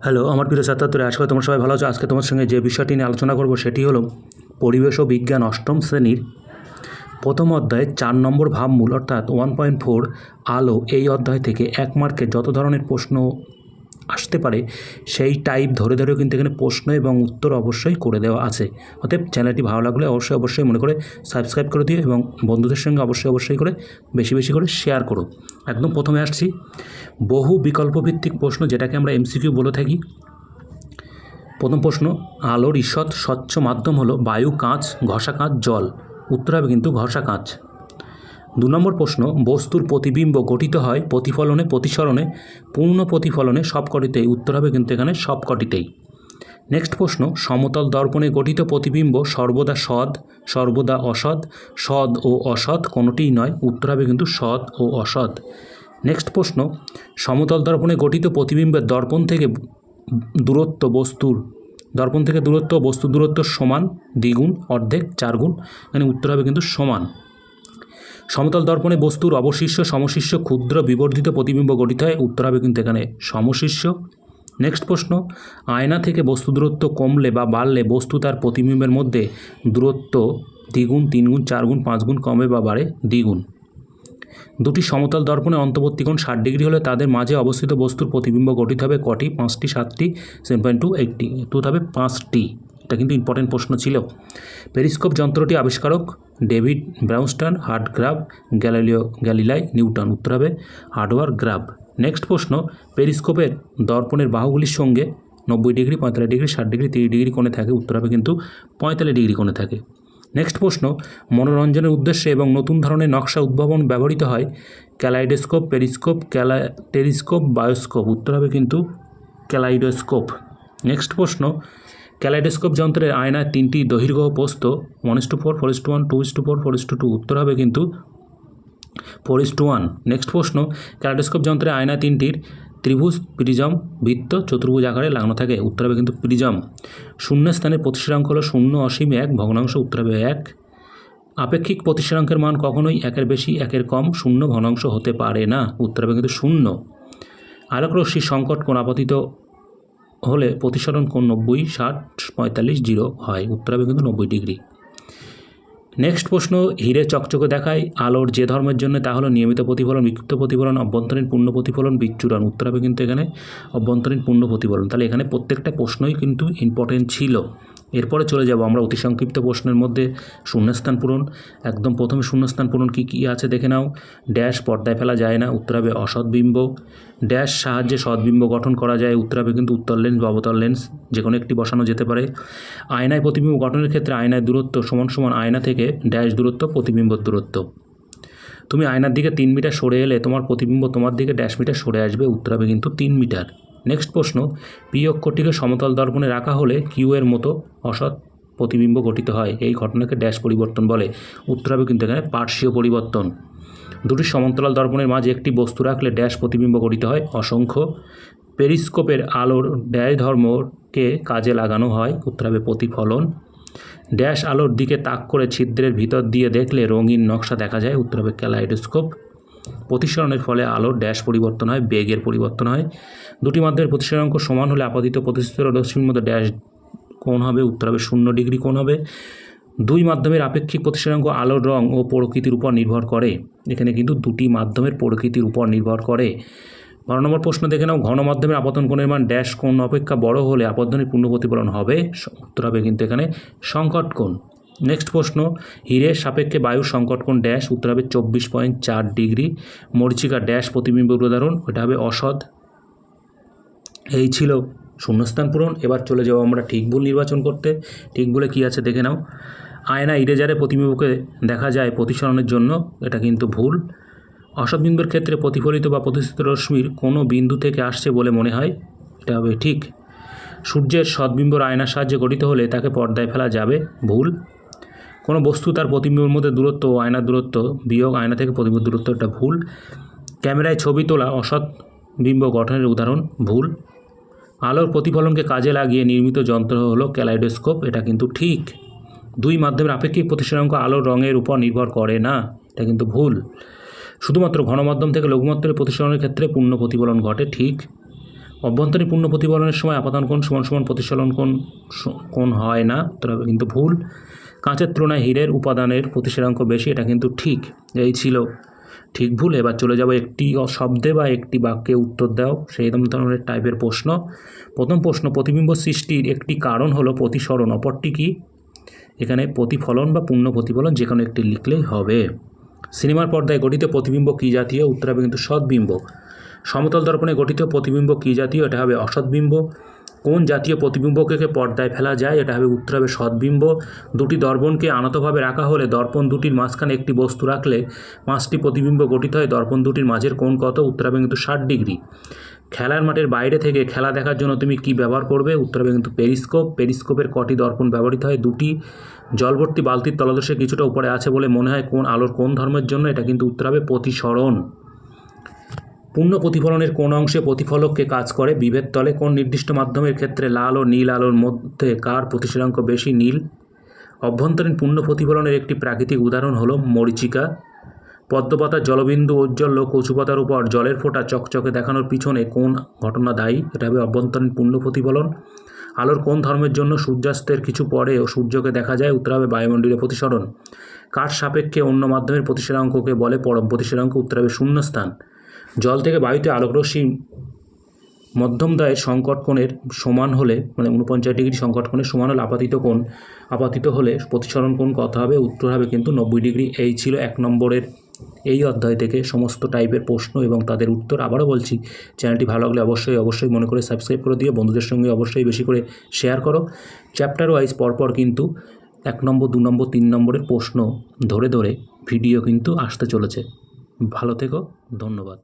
Hello, আমার প্রিয় ছাত্রছাত্রীরা, আজকে তোমরা সবাই ভালো আছো। আজকে তোমার সঙ্গে যে বিষয়টি নিয়ে আলোচনা করব সেটি হলো পরিবেশ ও বিজ্ঞান অষ্টম শ্রেণীর প্রথম অধ্যায়ে 4 নম্বর ভাবমূল অর্থাৎ 1.4 আলো। এই অধ্যায় থেকে 1 মার্কের যত ধরনের প্রশ্ন আসতে পারে সেই টাইপ ধরে ধরেও কিন্তু এখানে প্রশ্ন এবং উত্তর অবশ্যই করে দেওয়া আছে। অতএব চ্যানেলটি ভালো লাগলে অবশ্যই মনে করে সাবস্ক্রাইব করে দিও এবং বন্ধুদের সঙ্গে অবশ্যই করে বেশি বেশি করে শেয়ার করো। একদম প্রথমে আসছি, বহু বিকল্পভিত্তিক প্রশ্ন, যেটাকে আমরা এমসিকিউ বলে থাকি। প্রথম প্রশ্ন, আলোর ঈষৎ স্বচ্ছ মাধ্যম হলো বায়ু, কাঁচ, ঘষা কাঁচ, জল। উত্তর হবে কিন্তু ঘষা কাঁচ। 2 নম্বর প্রশ্ন, বস্তুর প্রতিবিম্ব গঠিত হয় প্রতিফলনে, প্রতিসরণে, পূর্ণ প্রতিফলনে, সবকটিতেই। উত্তর হবে কিন্তু এখানে সবকটিতেই। নেক্সট প্রশ্ন, সমতল দর্পণে গঠিত প্রতিবিম্ব সর্বদা সৎ, সর্বদা অসৎ, সৎ ও অসৎ কোনোটিই নয়। উত্তর হবে কিন্তু সৎ ও অসৎ। নেক্সট প্রশ্ন, সমতল দর্পণে গঠিত প্রতিবিম্বের দর্পণ থেকে বস্তুর দূরত্ব সমান, দ্বিগুণ, অর্ধেক, 4 গুণ। এখানে উত্তর হবে কিন্তু সমান। সমতল দর্পণে বস্তুর অবশিষ্ট, সমশিষ্য, ক্ষুদ্র বিবর্ধিত প্রতিবিম্ব গঠিত হয়। উত্তর হবে কিন্তু এখানে সমশিষ্য। নেক্সট প্রশ্ন, আয়না থেকে বস্তু দূরত্ব কমলে বা বাড়লে বস্তু তার প্রতিবিম্বের মধ্যে দূরত্ব দ্বিগুণ, 3 গুণ, 4 গুণ, 5 গুণ কমে বা বাড়ে দ্বিগুণ। দুটি সমতল দর্পণের অন্তর্বর্তী কোণ 60 ডিগ্রি হলে তাদের মাঝে অবস্থিত বস্তুর প্রতিবিম্ব গঠিত হবে কটি? 5টি, 7টি, 7.2, 8টি। উত্তর হবে 5টি। এটা কিন্তু ইম্পর্টেন্ট প্রশ্ন ছিল। পেরিস্কোপ যন্ত্রটি আবিষ্কারক ডেভিড ব্রাউনস্টান, হার্ড গ্রাব, গ্যালিলাই, নিউটন। উত্তর হবে হার্ডওয়ার্ড গ্রাব। নেক্সট প্রশ্ন, পেরিস্কোপের দর্পণের বাহুগুলির সঙ্গে 90 ডিগ্রি, 45 ডিগ্রি, 60 ডিগ্রি, 30 ডিগ্রি কোণে থাকে। উত্তর হবে কিন্তু 45 ডিগ্রি কোণে থাকে। নেক্সট প্রশ্ন, মনোরঞ্জনের উদ্দেশ্যে এবং নতুন ধরনের নকশা উদ্ভাবন ব্যবহৃত হয় ক্যালাইডোস্কোপ, পেরিস্কোপ, টেলিস্কোপ, বায়োস্কোপ। উত্তর হবে কিন্তু ক্যালাইডোস্কোপ। নেক্সট প্রশ্ন, ক্যালাইডোস্কোপ যন্ত্রের আয়নায় 3টি দৈর্ঘ্য ও প্রস্থ 1:4, 4:1, 2:4, 4:2। উত্তর হবে কিন্তু 4:1। নেক্সট প্রশ্ন, ক্যালাইডোস্কোপ যন্ত্রের আয়নায় 3টির ত্রিভুজ, প্রিজম, বৃত্ত, চতুর্ভুজ আকারে লাগানো থাকে। উত্তর হবে কিন্তু প্রিজম। শূন্যস্থানের প্রতিসরাঙ্ক হলো 0, অসীম, 1 ভগ্নাংশ। উত্তর হবে 1। আপেক্ষিক প্রতিসরাঙ্কের মান কখনোই 1-এর বেশি, 1-এর কম, 0 ভগ্নাংশ হতে পারে না। উত্তর হবে কিন্তু 0। আলোকরশ্মির সংকট কোণ আপতিত হলে প্রতিসরণ কোণ 90, 60, 45, 0 হয়। উত্তর হবে কিন্তু 90 ডিগ্রি। নেক্সট প্রশ্ন, হিরে চকচকে দেখায় আলোর যে ধর্মের জন্য তা হলো নিয়মিত প্রতিফলন, বিক্ষিপ্ত প্রতিফলন, অভ্যন্তরীণ পূর্ণ প্রতিফলন, বিচ্ছুরণ। উত্তর হবে কিন্তু এখানে অভ্যন্তরীণ পূর্ণ প্রতিফলন। তাহলে এখানে প্রত্যেকটা প্রশ্নই কিন্তু ইম্পর্টেন্ট ছিল। এরপরে চলে যাব আমরা অতি সংক্ষিপ্ত প্রশ্নের মধ্যে শূন্যস্থান পূরণ। একদম প্রথমে শূন্যস্থান পূরণ কী কী আছে দেখে নাও। ড্যাশ পর্দায় ফেলা যায় না। উত্তর হবে অসৎবিম্ব। ড্যাশ সাহায্যে সৎবিম্ব গঠন করা যায়। উত্তর হবে কিন্তু উত্তল লেন্স বা অবতল লেন্স, যে কোনো একটি বসানো যেতে পারে। আয়নায় প্রতিবিম্ব গঠনের ক্ষেত্রে আয়নায় দূরত্ব সমান সমান আয়না থেকে ড্যাশ দূরত্ব প্রতিবিম্বর দূরত্ব। তুমি আয়নার দিকে 3 মিটার সরে এলে তোমার প্রতিবিম্ব তোমার দিকে ড্যাশ মিটার সরে আসবে। উত্তর হবে কিন্তু 3 মিটার। নেক্সট প্রশ্ন, পি অক্ষরটিকে সমতল দর্পণে রাখা হলে কিউ এর মতো অসৎ প্রতিবিম্ব গঠিত হয়। এই ঘটনাকে ড্যাশ পরিবর্তন বলে। উত্তর হবে কিন্তু এখানে পার্শ্বীয় পরিবর্তন। দুটি সমান্তরাল দর্পণের মাঝে একটি বস্তু রাখলে ড্যাশ প্রতিবিম্ব গঠিত হয়। অসংখ্য। পেরিস্কোপের আলোর ড্যাশ ধর্মকে কাজে লাগানো হয়। উত্তর হবে প্রতিফলন। ড্যাশ আলোর দিকে তাক করে ছিদ্রের ভিতর দিয়ে দেখলে রঙিন নকশা দেখা যায়। উত্তর হবে ক্যালাইডোস্কোপ। প্রতিসরণের ফলে আলোর ড্যাশ পরিবর্তন হয়, বেগের পরিবর্তন হয়। দুটি মাধ্যমের প্রতিসরাঙ্ক সমান হলে আপতিত প্রতিষ্ঠিত রশ্মির মধ্যে ড্যাশ কোণ হবে। উত্তর হবে 0 ডিগ্রি কোণ হবে। দুই মাধ্যমের আপেক্ষিক প্রতিসরাঙ্ক আলোর রং ও প্রকৃতির উপর নির্ভর করে। এখানে কিন্তু দুটি মাধ্যমের প্রকৃতির উপর নির্ভর করে। 12 নম্বর প্রশ্ন দেখে নাও, ঘন মাধ্যমের আপতন কোণের মান ড্যাশ কোণ অপেক্ষা বড় হলে আপতনের পূর্ণ প্রতিফলন হবে। উত্তর হবে কিন্তু এখানে সংকট কোণ। নেক্সট প্রশ্ন, হীরের সাপেক্ষে বায়ুর সংকট কোণ ড্যাশ। উত্তর হবে 24.4 ডিগ্রি। মরীচিকা ড্যাশ প্রতিবিম্বের উদাহরণ। এটা হবে অসৎ। এই ছিল শূন্যস্থান পূরণ। এবার চলে যাব আমরা ঠিক ভুল নির্বাচন করতে। ঠিক ভুলে কী আছে দেখে নাও। আয়না ইরেজারে প্রতিবিম্বকে দেখা যায় প্রতিসরণের জন্য। এটা কিন্তু ভুল। অসৎ বিন্দুর ক্ষেত্রে প্রতিফলিত বা প্রতিষ্ঠিত রশ্মির কোনো বিন্দু থেকে আসছে বলে মনে হয়। এটা হবে ঠিক। সূর্যের সৎবিম্বর আয়নার সাহায্যে গঠিত হলে তাকে পর্দায় ফেলা যাবে। ভুল। কোনো বস্তু তার প্রতিবিম্বের মধ্যে দূরত্ব ও আয়নার দূরত্ব বিয়োগ আয়না থেকে প্রতিবিম্ব দূরত্ব, এটা ভুল। ক্যামেরায় ছবি তোলা অসৎ বিম্ব গঠনের উদাহরণ। ভুল। আলোর প্রতিফলনকে কাজে লাগিয়ে নির্মিত যন্ত্র হলো ক্যালাইডোস্কোপ। এটা কিন্তু ঠিক। দুই মাধ্যমের আপেক্ষিক প্রতিসরাঙ্ক আলোর রঙের উপর নির্ভর করে না। এটা কিন্তু ভুল। শুধুমাত্র ঘনমাধ্যম থেকে লঘুমাত্রার প্রতিসরণের ক্ষেত্রে পূর্ণ প্রতিফলন ঘটে। ঠিক। অভ্যন্তরীণ পূর্ণ প্রতিফলনের সময় আপাতন কোণ সমান সমান প্রতিসরণ কোণ হয় না, তবে কিন্তু ভুল। কাঁচের তুলনায় হীরের উপাদানের প্রতিসরাঙ্ক বেশি, এটা কিন্তু ঠিক। এই ছিল ঠিক ভুল। এবার চলে যাব একটি শব্দে বা একটি বাক্যে উত্তর দাও সেই ধরনের টাইপের প্রশ্ন। প্রথম প্রশ্ন, প্রতিবিম্ব সৃষ্টির একটি কারণ হলো প্রতিসরণ, অপরটি কি? এখানে প্রতিফলন বা পূর্ণ প্রতিফলন যে কোনো একটি লিখলেই হবে। সিনেমার পর্দায় গঠিত প্রতিবিম্ব কী জাতীয়? উত্তর হবে কিন্তু সৎবিম্ব। সমতল দর্পণে গঠিত প্রতিবিম্ব কী জাতীয়? এটা হবে অসৎবিম্ব। কোন জাতীয় প্রতিবিম্বকে পর্দায় ফেলা যায়? এটা হবে উত্তর হবে সৎবিম্ব। দুটি দর্পণকে আনতভাবে রাখা হলে দর্পণ দুটির মাঝখানে একটি বস্তু রাখলে 5টি প্রতিবিম্ব গঠিত হয়। দর্পণ দুটির মাঝের কোণ কত? উত্তর হবে কিন্তু 60 ডিগ্রি। খেলার মাঠের বাইরে থেকে খেলা দেখার জন্য তুমি কি ব্যবহার করবে? উত্তর হবে কিন্তু পেরিস্কোপ। পেরিস্কোপের কটি দর্পণ ব্যবহৃত হয়? 2টি। জলভর্তি বালতির তলদেশে কিছুটা উপরে আছে বলে মনে হয় কোন আলোর কোন ধর্মের জন্য? এটা কিন্তু উত্তর হবে প্রতিসরণ। পূর্ণ প্রতিফলনের কোন অংশে প্রতিফলককে কাজ করে? বিভেদ তলে। কোন নির্দিষ্ট মাধ্যমের ক্ষেত্রে লাল ও নীল আলোর মধ্যে কার প্রতিসরাঙ্ক বেশি? নীল। অভ্যন্তরীণ পূর্ণ প্রতিফলনের একটি প্রাকৃতিক উদাহরণ হলো মরীচিকা। পদ্মপাতার জলবিন্দু ঔজ্জ্বল্য কচুপাতার উপর জলের ফোঁটা চকচকে দেখানোর পিছনে কোন ঘটনা দায়ী? এটা হবে অভ্যন্তরীণ পূর্ণ প্রতিফলন। আলোর কোন ধর্মের জন্য সূর্যাস্তের কিছু পরে সূর্যকে দেখা যায়? উত্তর হবে বায়ুমণ্ডলীয় প্রতিসরণ। কার সাপেক্ষে অন্য মাধ্যমের প্রতিসরাঙ্ককে বলে পরম প্রতিসরাঙ্ক? উত্তর হবে শূন্যস্থান। জল থেকে বায়ুতে আলোকরশ্মি মধ্যমদ্বয়ের সংকট কোণের সমান হলে, মানে 49 ডিগ্রি সংকট কোণের সমান হলে আপাতিত কোণ, আপাতিত হলে প্রতিসরণ কোণ কত হবে? উত্তর হবে কিন্তু 90 ডিগ্রি। এই ছিল 1 নম্বরের এই অধ্যায় থেকে সমস্ত টাইপের প্রশ্ন এবং তাদের উত্তর। আবারও বলছি, চ্যানেলটি ভালো লাগলে অবশ্যই মনে করে সাবস্ক্রাইব করে দিও, বন্ধুদের সঙ্গে অবশ্যই বেশি করে শেয়ার করো। চ্যাপ্টার ওয়াইজ পরপর কিন্তু 1 নম্বর 2 নম্বর 3 নম্বরের প্রশ্ন ধরে ভিডিও কিন্তু আসতে চলেছে। ভালো থেকো, ধন্যবাদ।